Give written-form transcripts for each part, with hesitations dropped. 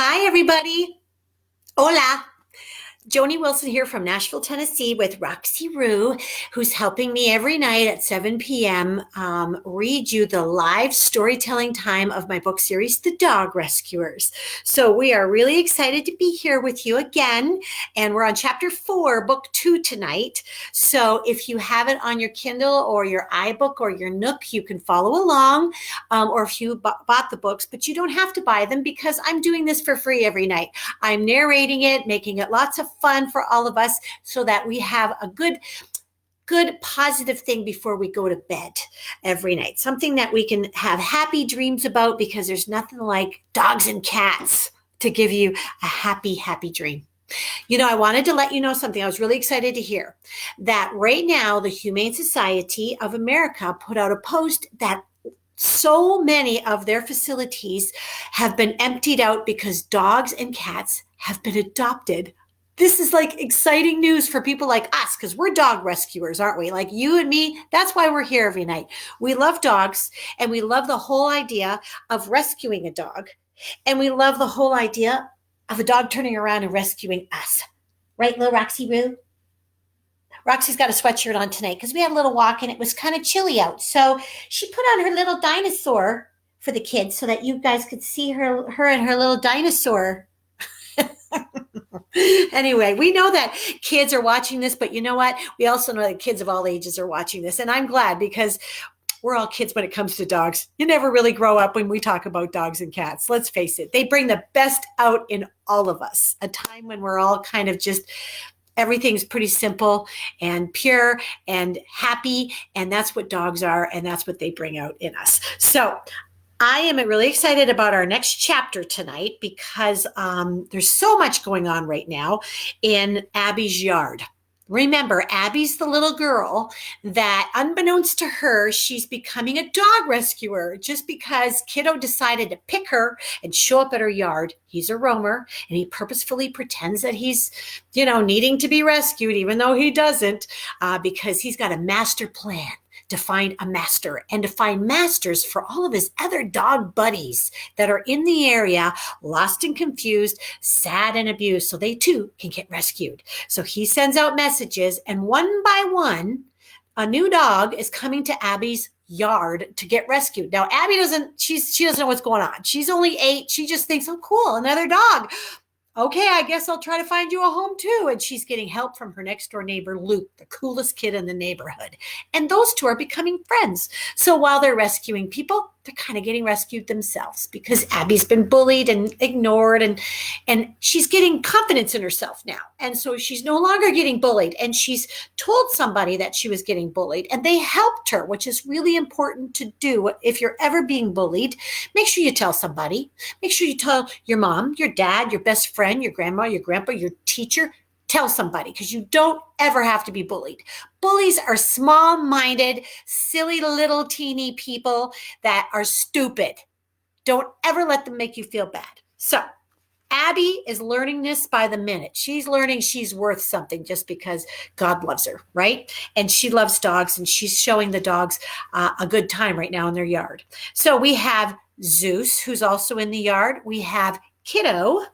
Hi, everybody. Hola. Joni Wilson here from Nashville, Tennessee with Roxy Rue, who's helping me every night at 7 p.m. Read you the live storytelling time of my book series, The Dog Rescuers. So we are really excited to be here with you again. And we're on chapter 4, book 2 tonight. So if you have it on your Kindle or your iBook or your Nook, you can follow along. Or if you bought the books, but you don't have to buy them because I'm doing this for free every night. I'm narrating it, making it lots of fun for all of us so that we have a good positive thing before we go to bed every night. Something that we can have happy dreams about, because there's nothing like dogs and cats to give you a happy dream. I wanted to let you know something. I was really excited to hear that right now the Humane Society of America put out a post that so many of their facilities have been emptied out because dogs and cats have been adopted. This is like exciting news for people like us, because we're dog rescuers, aren't we? Like you and me, that's why we're here every night. We love dogs, and we love the whole idea of rescuing a dog. And we love the whole idea of a dog turning around and rescuing us. Right, little Roxy Roo? Roxy's got a sweatshirt on tonight because we had a little walk and it was kind of chilly out. So she put on her little dinosaur for the kids so that you guys could see her and her little dinosaur. Anyway, we know that kids are watching this, but you know what? We also know that kids of all ages are watching this. And I'm glad, because we're all kids when it comes to dogs. You never really grow up when we talk about dogs and cats. Let's face it. They bring the best out in all of us. A time when we're all kind of just, everything's pretty simple and pure and happy. And that's what dogs are. And that's what they bring out in us. So I am really excited about our next chapter tonight, because there's so much going on right now in Abby's yard. Remember, Abby's the little girl that, unbeknownst to her, she's becoming a dog rescuer just because Kiddo decided to pick her and show up at her yard. He's a roamer, and he purposefully pretends that he's, needing to be rescued, even though he doesn't, because he's got a master plan to find a master and to find masters for all of his other dog buddies that are in the area, lost and confused, sad and abused, so they too can get rescued. So he sends out messages, and one by one, a new dog is coming to Abby's yard to get rescued. Now, Abby she doesn't know what's going on. She's only 8. She just thinks, oh, cool, another dog. Okay, I guess I'll try to find you a home too. And she's getting help from her next door neighbor, Luke, the coolest kid in the neighborhood. And those two are becoming friends. So while they're rescuing people, they're kind of getting rescued themselves, because Abby's been bullied and ignored, and she's getting confidence in herself now. And so she's no longer getting bullied. And she's told somebody that she was getting bullied, and they helped her, which is really important to do. If you're ever being bullied, make sure you tell somebody. Make sure you tell your mom, your dad, your best friend, your grandma, your grandpa, your teacher. Tell somebody, because you don't ever have to be bullied. Bullies are small-minded, silly little teeny people that are stupid. Don't ever let them make you feel bad. So Abby is learning this by the minute. She's learning she's worth something just because God loves her, right? And she loves dogs, and she's showing the dogs a good time right now in their yard. So we have Zeus, who's also in the yard. We have Kiddo. Let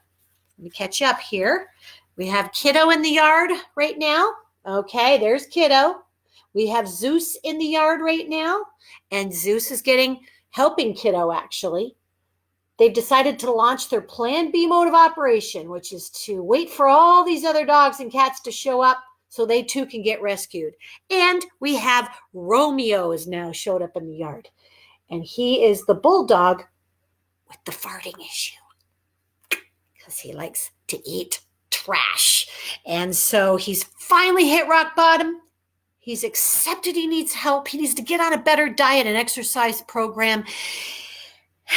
me catch up here. We have Kiddo in the yard right now. Okay, there's Kiddo. We have Zeus in the yard right now, and Zeus is helping Kiddo, actually. They've decided to launch their Plan B mode of operation, which is to wait for all these other dogs and cats to show up so they too can get rescued. And we have Romeo has now showed up in the yard, and he is the bulldog with the farting issue, because he likes to eat trash. And so he's finally hit rock bottom. He's accepted he needs help. He needs to get on a better diet and exercise program.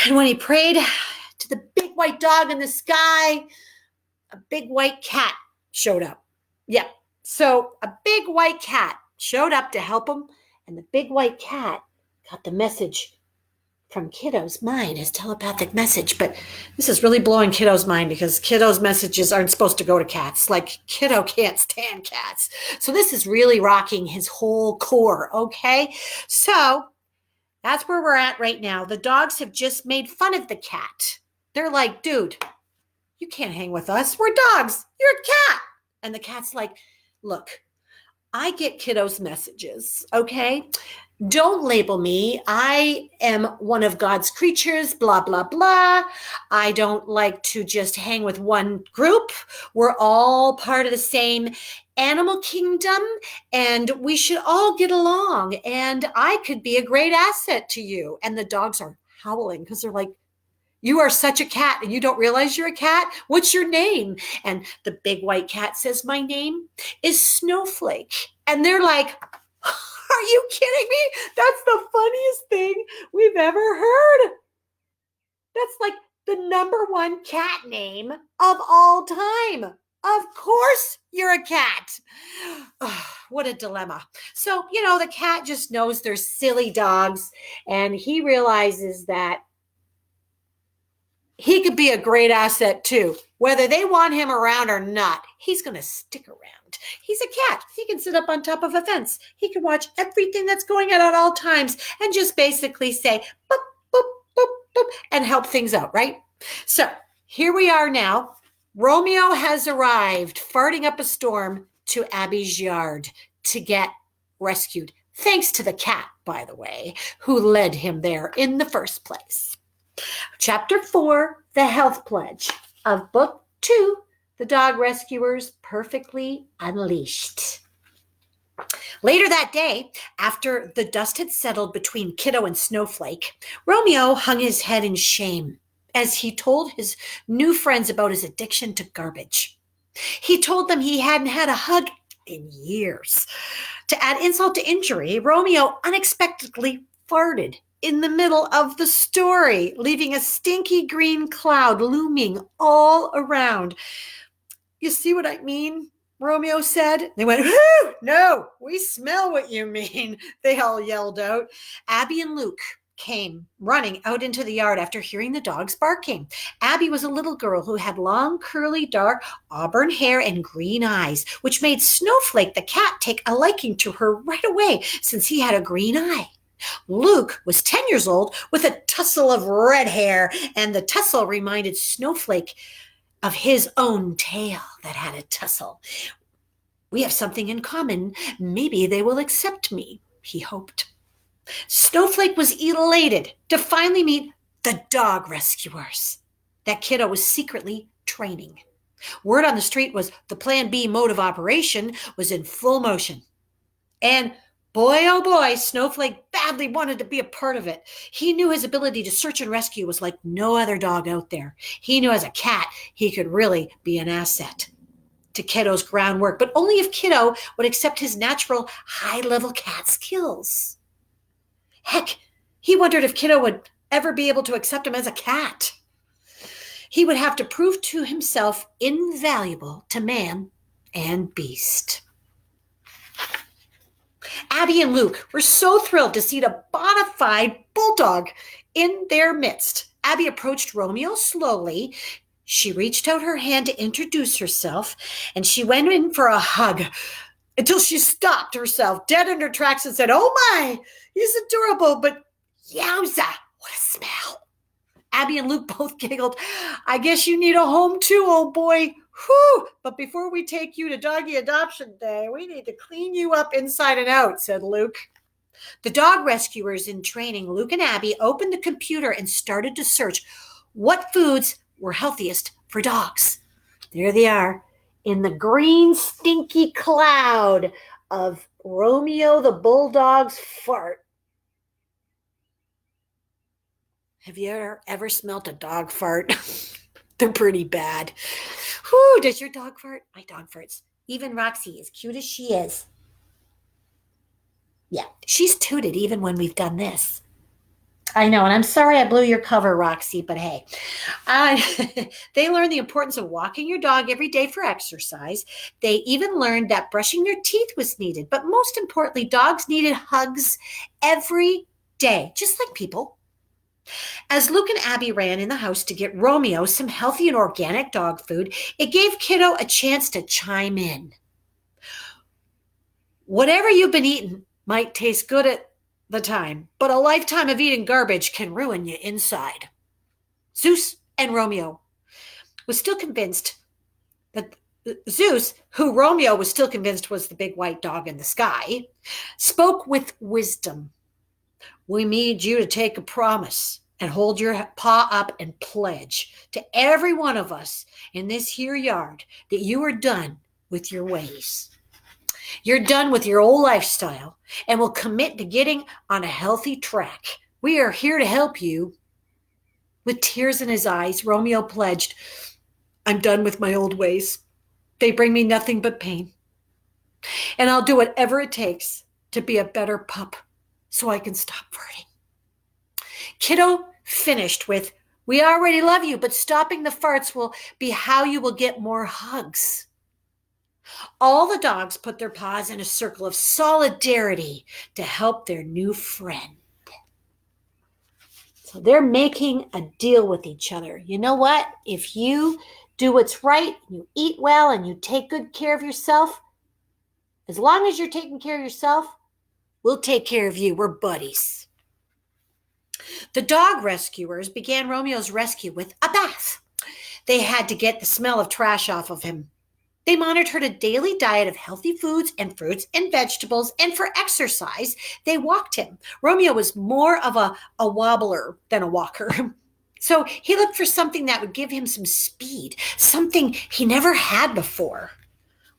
And when he prayed to the big white dog in the sky, a big white cat showed up. Yep. So a big white cat showed up to help him. And the big white cat got the message from Kiddo's mind, his telepathic message. But this is really blowing Kiddo's mind, because Kiddo's messages aren't supposed to go to cats. Like, Kiddo can't stand cats. So this is really rocking his whole core, okay? So that's where we're at right now. The dogs have just made fun of the cat. They're like, dude, You can't hang with us. We're dogs. You're a cat. And the cat's like, look, I get kiddos' messages, okay? Don't label me. I am one of God's creatures, blah, blah, blah. I don't like to just hang with one group. We're all part of the same animal kingdom, and we should all get along. And I could be a great asset to you. And the dogs are howling because they're like, you are such a cat and you don't realize you're a cat? What's your name? And the big white cat says, my name is Snowflake. And they're like, are you kidding me? That's the funniest thing we've ever heard. That's like the number one cat name of all time. Of course you're a cat. Oh, what a dilemma. So, the cat just knows they're silly dogs, and he realizes that he could be a great asset too. Whether they want him around or not, he's going to stick around. He's a cat. He can sit up on top of a fence. He can watch everything that's going on at all times and just basically say, boop, boop, boop, boop, and help things out, right? So here we are now. Romeo has arrived, farting up a storm to Abby's yard to get rescued. Thanks to the cat, by the way, who led him there in the first place. Chapter 4, The Health Pledge of Book 2, The Dog Rescuers Purrfectly Unleashed. Later that day, after the dust had settled between Kiddo and Snowflake, Romeo hung his head in shame as he told his new friends about his addiction to garbage. He told them he hadn't had a hug in years. To add insult to injury, Romeo unexpectedly farted in the middle of the story, leaving a stinky green cloud looming all around. You see what I mean? Romeo said. They went, whoo, no, we smell what you mean, they all yelled out. Abby and Luke came running out into the yard after hearing the dogs barking. Abby was a little girl who had long, curly, dark auburn hair and green eyes, which made Snowflake the cat take a liking to her right away since he had a green eye. Luke was 10 years old with a tussle of red hair, and the tussle reminded Snowflake of his own tail that had a tussle. We have something in common. Maybe they will accept me, he hoped. Snowflake was elated to finally meet the dog rescuers that Kiddo was secretly training. Word on the street was the Plan B mode of operation was in full motion. And boy, oh boy, Snowflake badly wanted to be a part of it. He knew his ability to search and rescue was like no other dog out there. He knew as a cat, he could really be an asset to Kiddo's groundwork, but only if Kiddo would accept his natural high-level cat skills. Heck, he wondered if Kiddo would ever be able to accept him as a cat. He would have to prove to himself invaluable to man and beast. Abby and Luke were so thrilled to see the bona fide bulldog in their midst. Abby approached Romeo slowly. She reached out her hand to introduce herself, and she went in for a hug until she stopped herself dead in her tracks and said, oh my, he's adorable, but yowza, what a smell. Abby and Luke both giggled. I guess you need a home too, old boy. Whew, but before we take you to doggy adoption day, we need to clean you up inside and out, said Luke. The dog rescuers in training, Luke and Abby, opened the computer and started to search what foods were healthiest for dogs. There they are, in the green stinky cloud of Romeo the Bulldog's fart. Have you ever smelt a dog fart? They're pretty bad. Whew, does your dog fart? My dog farts. Even Roxy, as cute as she is. Yeah, she's tooted even when we've done this. I know, and I'm sorry I blew your cover, Roxy, but hey. They learned the importance of walking your dog every day for exercise. They even learned that brushing their teeth was needed. But most importantly, dogs needed hugs every day, just like people. As Luke and Abby ran in the house to get Romeo some healthy and organic dog food, it gave Kiddo a chance to chime in. Whatever you've been eating might taste good at the time, but a lifetime of eating garbage can ruin you inside. Zeus and Romeo was still convinced that Zeus, who Romeo was still convinced was the big white dog in the sky, spoke with wisdom. We need you to take a promise and hold your paw up and pledge to every one of us in this here yard that you are done with your ways. You're done with your old lifestyle and will commit to getting on a healthy track. We are here to help you. With tears in his eyes, Romeo pledged, I'm done with my old ways. They bring me nothing but pain. And I'll do whatever it takes to be a better pup so I can stop farting. Kiddo finished with, we already love you, but stopping the farts will be how you will get more hugs. All the dogs put their paws in a circle of solidarity to help their new friend. So they're making a deal with each other. You know what? If you do what's right, you eat well, and you take good care of yourself, as long as you're taking care of yourself, we'll take care of you. We're buddies. The dog rescuers began Romeo's rescue with a bath. They had to get the smell of trash off of him. They monitored a daily diet of healthy foods and fruits and vegetables, and for exercise, they walked him. Romeo was more of a wobbler than a walker. So he looked for something that would give him some speed, something he never had before.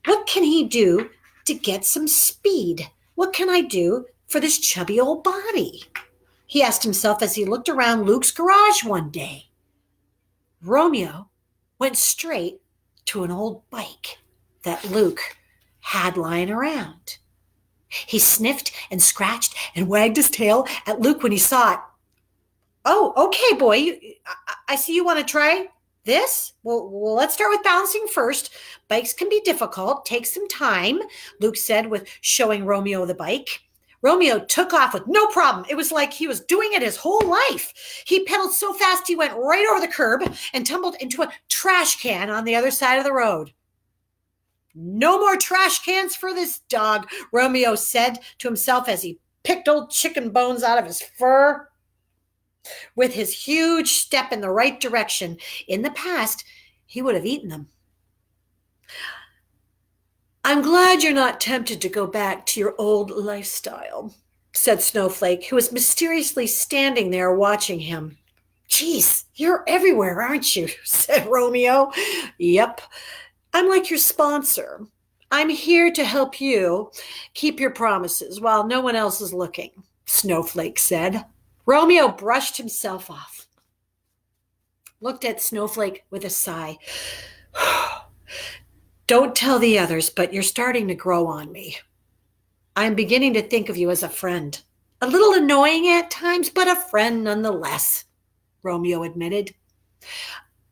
What can he do to get some speed? What can I do for this chubby old body? He asked himself as he looked around Luke's garage one day. Romeo went straight to an old bike that Luke had lying around. He sniffed and scratched and wagged his tail at Luke when he saw it. Oh, okay, boy. I see you want to try this. Well, let's start with balancing first. Bikes can be difficult. Take some time, Luke said, with showing Romeo the bike. Romeo took off with no problem. It was like he was doing it his whole life. He pedaled so fast he went right over the curb and tumbled into a trash can on the other side of the road. No more trash cans for this dog, Romeo said to himself as he picked old chicken bones out of his fur. With his huge step in the right direction, in the past, he would have eaten them. I'm glad you're not tempted to go back to your old lifestyle, said Snowflake, who was mysteriously standing there watching him. Geez, you're everywhere, aren't you? Said Romeo. Yep, I'm like your sponsor. I'm here to help you keep your promises while no one else is looking, Snowflake said. Romeo brushed himself off, looked at Snowflake with a sigh. Don't tell the others, but you're starting to grow on me. I'm beginning to think of you as a friend. A little annoying at times, but a friend nonetheless, Romeo admitted.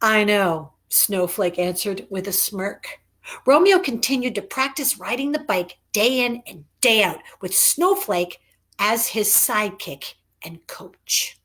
I know, Snowflake answered with a smirk. Romeo continued to practice riding the bike day in and day out with Snowflake as his sidekick and coach.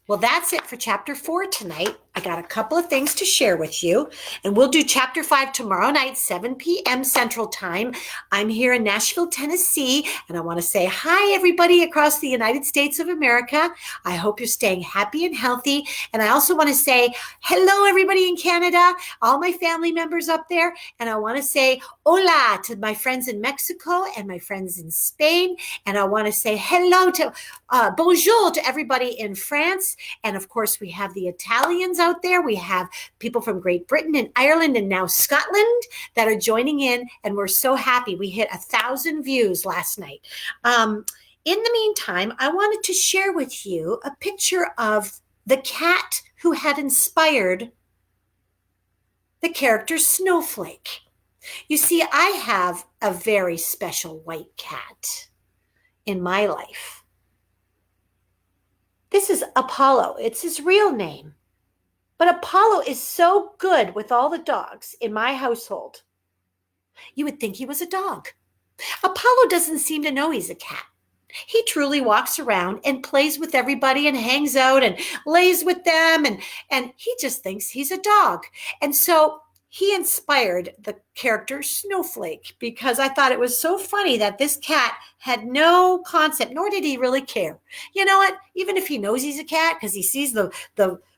Well, that's it for Chapter 4 tonight. I got a couple of things to share with you, and we'll do Chapter 5 tomorrow night, 7 p.m. Central Time. I'm here in Nashville, Tennessee, and I want to say hi, everybody across the United States of America. I hope you're staying happy and healthy, and I also want to say hello, everybody in Canada, all my family members up there, and I want to say hola to my friends in Mexico and my friends in Spain, and I want to say hello to bonjour to everybody in France, and of course, we have the Italians out there. We have people from Great Britain and Ireland and now Scotland that are joining in, and we're so happy. We hit 1,000 views last night. In the meantime, I wanted to share with you a picture of the cat who had inspired the character Snowflake. You see, I have a very special white cat in my life. This is Apollo. It's his real name. But Apollo is so good with all the dogs in my household. You would think he was a dog. Apollo doesn't seem to know he's a cat. He truly walks around and plays with everybody and hangs out and lays with them, and he just thinks he's a dog. And so he inspired the character Snowflake because I thought it was so funny that this cat had no concept, nor did he really care. You know what? Even if he knows he's a cat because he sees the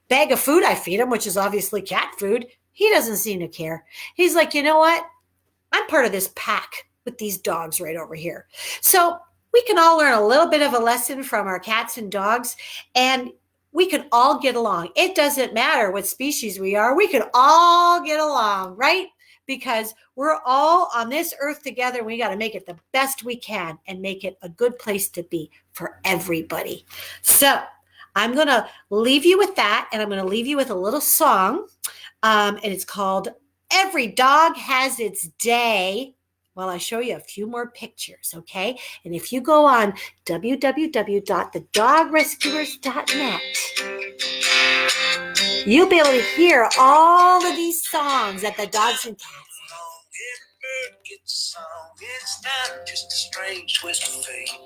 bag of food I feed him, which is obviously cat food, he doesn't seem to care. He's like, you know what? I'm part of this pack with these dogs right over here. So we can all learn a little bit of a lesson from our cats and dogs, and we can all get along. It doesn't matter what species we are. We can all get along, right? Because we're all on this earth together. We got to make it the best we can and make it a good place to be for everybody. So I'm going to leave you with that, and I'm going to leave you with a little song, and it's called Every Dog Has Its Day. Well, I show you a few more pictures, okay? And if you go on www.thedogrescuers.net, you'll be able to hear all of these songs that the dogs and cats have. It's not just a strange twist of fate.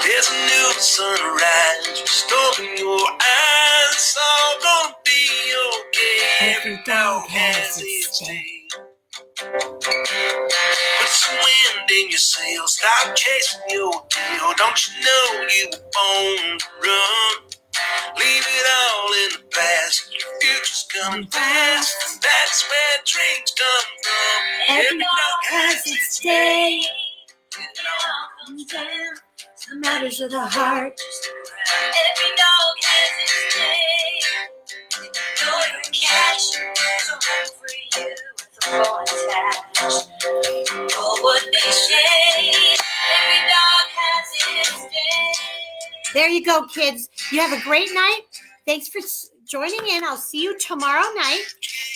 There's a new sunrise restoring your eyes. It's all gonna be okay. Every dog has its day. Put some wind in your sails, stop chasing your tail. Don't you know you were born to run? Leave it all in the past. Your future's coming fast, and that's where dreams come from. Every dog has its day. Some matters of the heart. Every dog has its day. Know your catch, there's a home for you with a ball attached. Oh, what they say. Every dog has its day. There you go, kids. You have a great night. Thanks for joining in. I'll see you tomorrow night,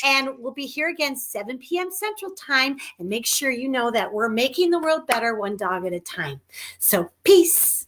and we'll be here again 7 p.m. Central Time. And make sure you know that we're making the world better one dog at a time. So peace.